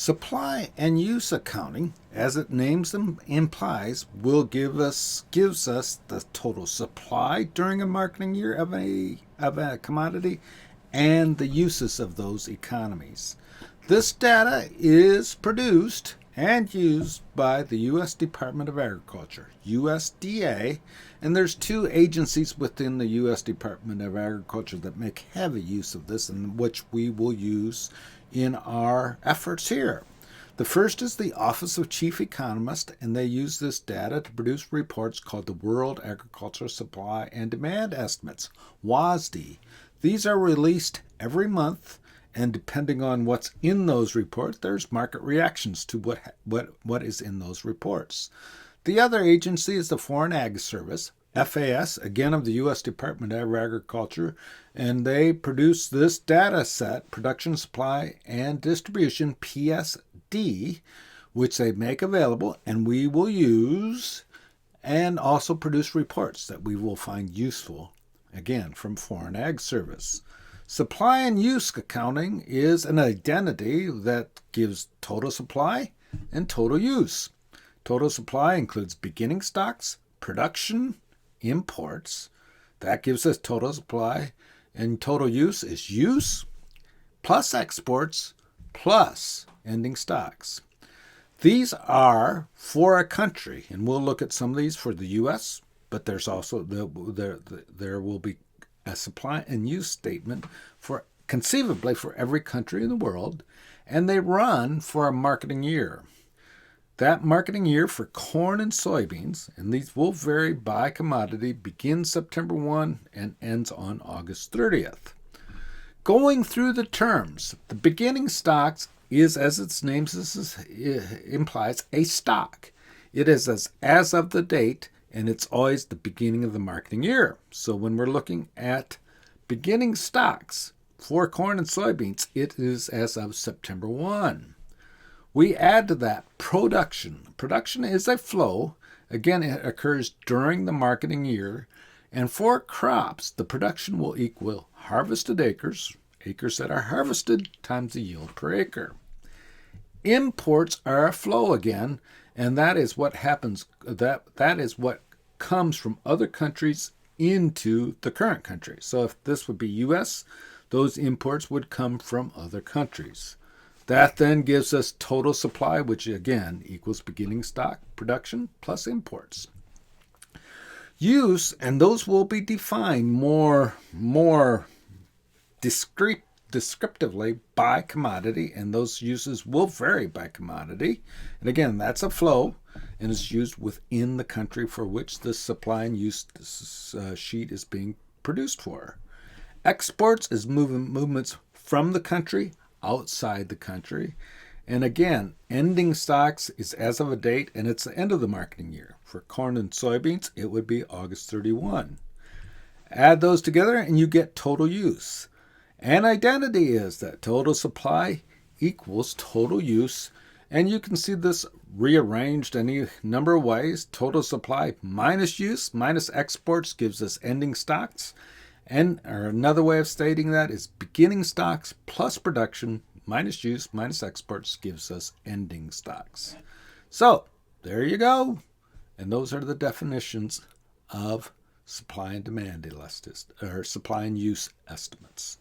Supply and use accounting, as it names them implies, will gives us the total supply during a marketing year of a commodity and the uses of those economies. This data is produced and used by the U.S. Department of Agriculture, USDA, and there's two agencies within the U.S. Department of Agriculture that make heavy use of this and which we will use in our efforts here. The first is the Office of Chief Economist, and they use this data to produce reports called the World Agricultural Supply and Demand Estimates, WASDE. These are released every month, and depending on what's in those reports, there's market reactions to what is in those reports. The other agency is the Foreign Ag Service, FAS, again of the U.S. Department of Agriculture, and they produce this data set, Production, Supply, and Distribution, PSD, which they make available, and we will use, and also produce reports that we will find useful, again, from Foreign Ag Service. Supply and use accounting is an identity that gives total supply and total use. Total supply includes beginning stocks, production, imports. That gives us total supply, and total use is use plus exports plus ending stocks. These are for a country, and we'll look at some of these for the U.S., but there's also there will be a supply and use statement for conceivably for every country in the world, and they run for a marketing year. That marketing year for corn and soybeans, and these will vary by commodity, begins September 1 and ends on August 30th. Going through the terms, the beginning stocks is, as its name implies, a stock. It is as of the date, and it's always the beginning of the marketing year. So when we're looking at beginning stocks for corn and soybeans, it is as of September 1. We add to that production. Production is a flow. Again, it occurs during the marketing year. And for crops, the production will equal harvested acres that are harvested times the yield per acre. Imports are a flow again, and that is what happens. That is what comes from other countries into the current country. So if this would be U.S., those imports would come from other countries. That then gives us total supply, which again equals beginning stock production plus imports. Use, and those will be defined more descriptively by commodity, and those uses will vary by commodity. And again, that's a flow, and is used within the country for which the supply and use sheet is being produced for. Exports is movements from the country outside the country. And again, ending stocks is as of a date, and it's the end of the marketing year. For corn and soybeans, it would be August 31. Add those together, and you get total use. And identity is that total supply equals total use. And you can see this rearranged any number of ways. Total supply minus use minus exports gives us ending stocks. And another way of stating that is beginning stocks plus production minus use minus exports gives us ending stocks. So there you go. And those are the definitions of supply and demand elasticity, or supply and use estimates.